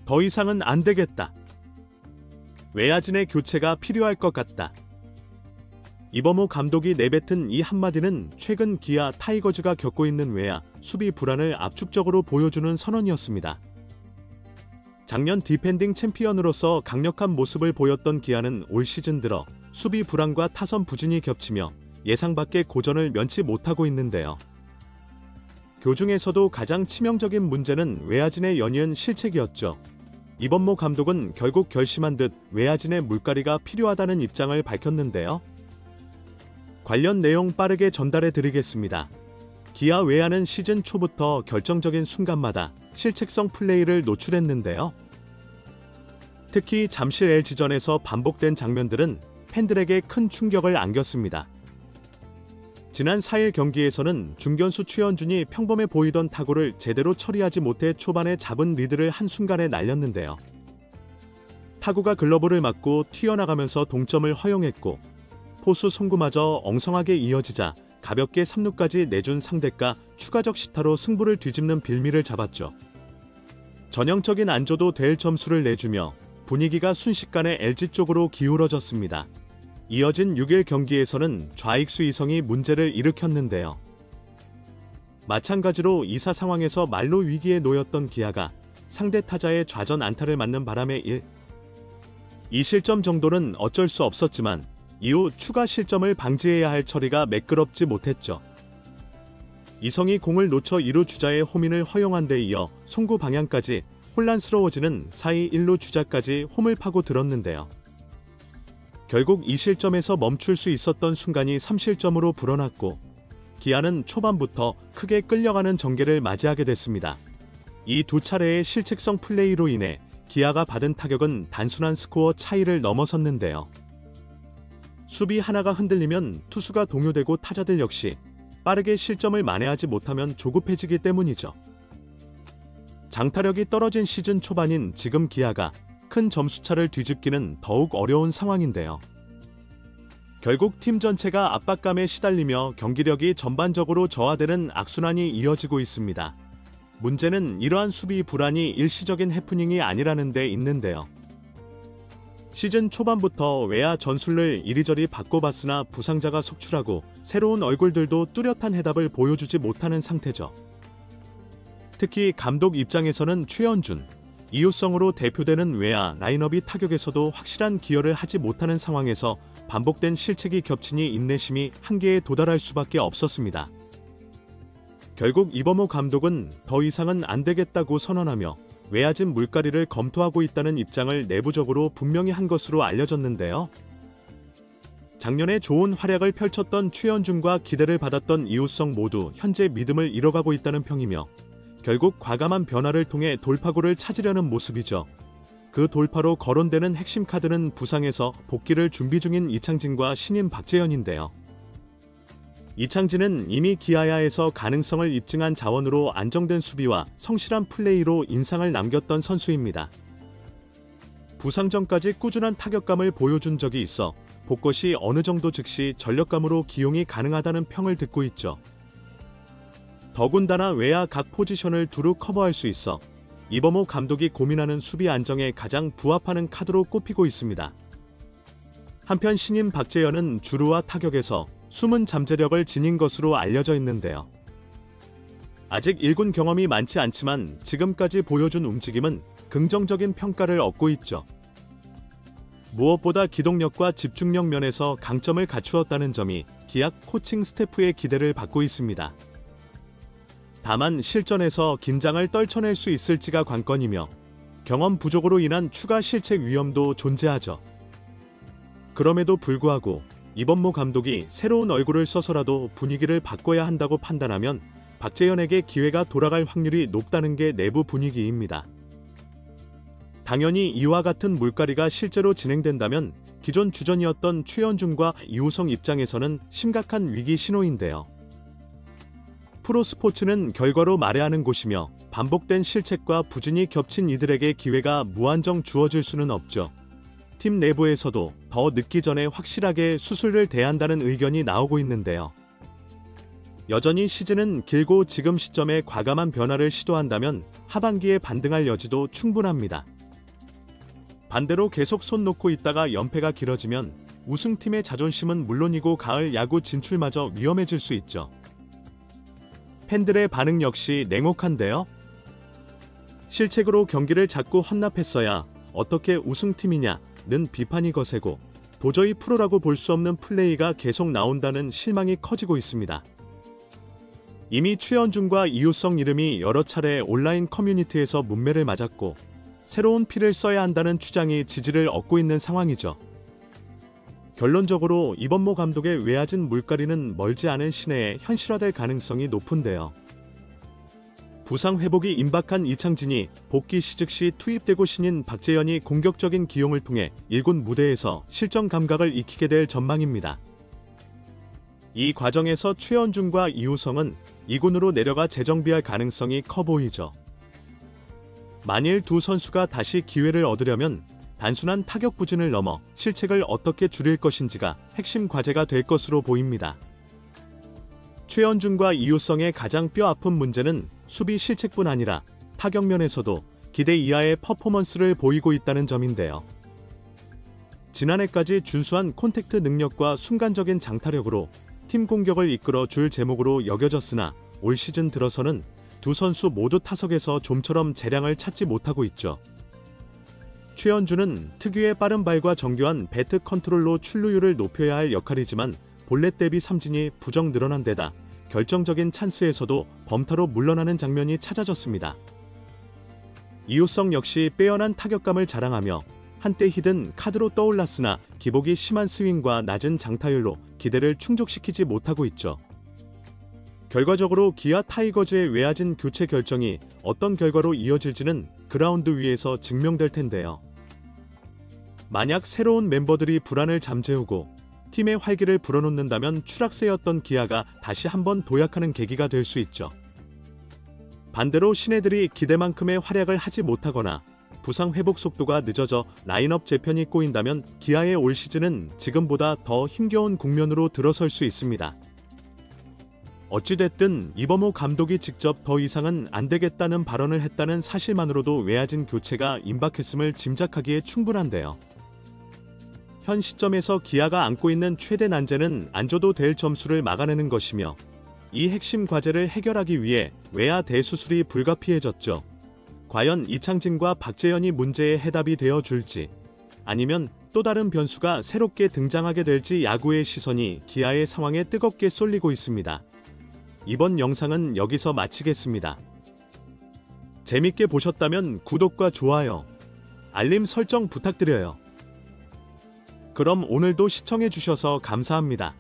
더 이상은 안 되겠다. 외야진의 교체가 필요할 것 같다. 이범호 감독이 내뱉은 이 한마디는 최근 기아 타이거즈가 겪고 있는 외야 수비 불안을 압축적으로 보여주는 선언이었습니다. 작년 디펜딩 챔피언으로서 강력한 모습을 보였던 기아는 올 시즌 들어 수비 불안과 타선 부진이 겹치며 예상 밖의 고전을 면치 못하고 있는데요. 그중에서도 가장 치명적인 문제는 외야진의 연이은 실책이었죠. 이범모 감독은 결국 결심한 듯 외야진의 물갈이가 필요하다는 입장을 밝혔는데요. 관련 내용 빠르게 전달해 드리겠습니다. 기아 외야는 시즌 초부터 결정적인 순간마다 실책성 플레이를 노출했는데요. 특히 잠실 LG전에서 반복된 장면들은 팬들에게 큰 충격을 안겼습니다. 지난 4일 경기에서는 중견수 최현준이 평범해 보이던 타구를 제대로 처리하지 못해 초반에 잡은 리드를 한순간에 날렸는데요. 타구가 글러브를 맞고 튀어나가면서 동점을 허용했고 포수 송구마저 엉성하게 이어지자 가볍게 3루까지 내준 상대가 추가적 시타로 승부를 뒤집는 빌미를 잡았죠. 전형적인 안줘도 될 점수를 내주며 분위기가 순식간에 LG 쪽으로 기울어졌습니다. 이어진 6일 경기에서는 좌익수 이성이 문제를 일으켰는데요. 마찬가지로 2사 상황에서 말로 위기에 놓였던 기아가 상대 타자의 좌전 안타를 맞는 바람에 2실점 정도는 어쩔 수 없었지만 이후 추가 실점을 방지해야 할 처리가 매끄럽지 못했죠. 이성이 공을 놓쳐 2루 주자의 홈인을 허용한 데 이어 송구 방향까지 혼란스러워지는 4위 1루 주자까지 홈을 파고 들었는데요. 결국 2실점에서 멈출 수 있었던 순간이 3실점으로 불어났고 기아는 초반부터 크게 끌려가는 전개를 맞이하게 됐습니다. 이 두 차례의 실책성 플레이로 인해 기아가 받은 타격은 단순한 스코어 차이를 넘어섰는데요. 수비 하나가 흔들리면 투수가 동요되고 타자들 역시 빠르게 실점을 만회하지 못하면 조급해지기 때문이죠. 장타력이 떨어진 시즌 초반인 지금 기아가 큰 점수차를 뒤집기는 더욱 어려운 상황인데요. 결국 팀 전체가 압박감에 시달리며 경기력이 전반적으로 저하되는 악순환이 이어지고 있습니다. 문제는 이러한 수비 불안이 일시적인 해프닝이 아니라는 데 있는데요. 시즌 초반부터 외야 전술을 이리저리 바꿔봤으나 부상자가 속출하고 새로운 얼굴들도 뚜렷한 해답을 보여주지 못하는 상태죠. 특히 감독 입장에서는 최현준, 이호성으로 대표되는 외야 라인업이 타격에서도 확실한 기여를 하지 못하는 상황에서 반복된 실책이 겹치니 인내심이 한계에 도달할 수밖에 없었습니다. 결국 이범호 감독은 더 이상은 안 되겠다고 선언하며 외야진 물갈이를 검토하고 있다는 입장을 내부적으로 분명히 한 것으로 알려졌는데요. 작년에 좋은 활약을 펼쳤던 최현준과 기대를 받았던 이호성 모두 현재 믿음을 잃어가고 있다는 평이며 결국 과감한 변화를 통해 돌파구를 찾으려는 모습이죠. 그 돌파로 거론되는 핵심 카드는 부상에서 복귀를 준비 중인 이창진과 신인 박재현인데요. 이창진은 이미 기아야에서 가능성을 입증한 자원으로 안정된 수비와 성실한 플레이로 인상을 남겼던 선수입니다. 부상 전까지 꾸준한 타격감을 보여준 적이 있어 복귀 시 어느 정도 즉시 전력감으로 기용이 가능하다는 평을 듣고 있죠. 더군다나 외야 각 포지션을 두루 커버할 수 있어 이범호 감독이 고민하는 수비 안정에 가장 부합하는 카드로 꼽히고 있습니다. 한편 신인 박재현은 주루와 타격에서 숨은 잠재력을 지닌 것으로 알려져 있는데요. 아직 1군 경험이 많지 않지만 지금까지 보여준 움직임은 긍정적인 평가를 얻고 있죠. 무엇보다 기동력과 집중력 면에서 강점을 갖추었다는 점이 기아 코칭 스태프의 기대를 받고 있습니다. 다만 실전에서 긴장을 떨쳐낼 수 있을지가 관건이며 경험 부족으로 인한 추가 실책 위험도 존재하죠. 그럼에도 불구하고 이범모 감독이 새로운 얼굴을 써서라도 분위기를 바꿔야 한다고 판단하면 박재현에게 기회가 돌아갈 확률이 높다는 게 내부 분위기입니다. 당연히 이와 같은 물갈이가 실제로 진행된다면 기존 주전이었던 최현준과 이호성 입장에서는 심각한 위기 신호인데요. 프로스포츠는 결과로 말해하는 곳이며 반복된 실책과 부진이 겹친 이들에게 기회가 무한정 주어질 수는 없죠. 팀 내부에서도 더 늦기 전에 확실하게 수술을 대한다는 의견이 나오고 있는데요. 여전히 시즌은 길고 지금 시점에 과감한 변화를 시도한다면 하반기에 반등할 여지도 충분합니다. 반대로 계속 손 놓고 있다가 연패가 길어지면 우승팀의 자존심은 물론이고 가을 야구 진출마저 위험해질 수 있죠. 팬들의 반응 역시 냉혹한데요. 실책으로 경기를 자꾸 헌납했어야 어떻게 우승팀이냐는 비판이 거세고 도저히 프로라고 볼 수 없는 플레이가 계속 나온다는 실망이 커지고 있습니다. 이미 최현중과 이우성 이름이 여러 차례 온라인 커뮤니티에서 문매를 맞았고 새로운 피를 써야 한다는 주장이 지지를 얻고 있는 상황이죠. 결론적으로 이범모 감독의 외야진 물갈이는 멀지 않은 시내에 현실화될 가능성이 높은데요. 부상 회복이 임박한 이창진이 복귀 시즌 시 투입되고 신인 박재현이 공격적인 기용을 통해 1군 무대에서 실전 감각을 익히게 될 전망입니다. 이 과정에서 최현중과 이우성은 2군으로 내려가 재정비할 가능성이 커 보이죠. 만일 두 선수가 다시 기회를 얻으려면 단순한 타격 부진을 넘어 실책을 어떻게 줄일 것인지가 핵심 과제가 될 것으로 보입니다. 최현중과 이우성의 가장 뼈아픈 문제는 수비 실책뿐 아니라 타격면에서도 기대 이하의 퍼포먼스를 보이고 있다는 점인데요. 지난해까지 준수한 콘택트 능력과 순간적인 장타력으로 팀 공격을 이끌어 줄 제목으로 여겨졌으나 올 시즌 들어서는 두 선수 모두 타석에서 좀처럼 재량을 찾지 못하고 있죠. 최현주는 특유의 빠른 발과 정교한 배트 컨트롤로 출루율을 높여야 할 역할이지만 볼넷 대비 삼진이 부정 늘어난 데다 결정적인 찬스에서도 범타로 물러나는 장면이 잦아졌습니다. 이우성 역시 빼어난 타격감을 자랑하며 한때 히든 카드로 떠올랐으나 기복이 심한 스윙과 낮은 장타율로 기대를 충족시키지 못하고 있죠. 결과적으로 기아 타이거즈의 외야진 교체 결정이 어떤 결과로 이어질지는 그라운드 위에서 증명될 텐데요. 만약 새로운 멤버들이 불안을 잠재우고 팀의 활기를 불어넣는다면 추락세였던 기아가 다시 한번 도약하는 계기가 될 수 있죠. 반대로 신예들이 기대만큼의 활약을 하지 못하거나 부상 회복 속도가 늦어져 라인업 재편이 꼬인다면 기아의 올 시즌은 지금보다 더 힘겨운 국면으로 들어설 수 있습니다. 어찌됐든 이범호 감독이 직접 더 이상은 안 되겠다는 발언을 했다는 사실만으로도 외야진 교체가 임박했음을 짐작하기에 충분한데요. 현 시점에서 기아가 안고 있는 최대 난제는 안 줘도 될 점수를 막아내는 것이며 이 핵심 과제를 해결하기 위해 외야 대수술이 불가피해졌죠. 과연 이창진과 박재현이 문제의 해답이 되어줄지 아니면 또 다른 변수가 새롭게 등장하게 될지 야구의 시선이 기아의 상황에 뜨겁게 쏠리고 있습니다. 이번 영상은 여기서 마치겠습니다. 재밌게 보셨다면 구독과 좋아요, 알림 설정 부탁드려요. 그럼 오늘도 시청해주셔서 감사합니다.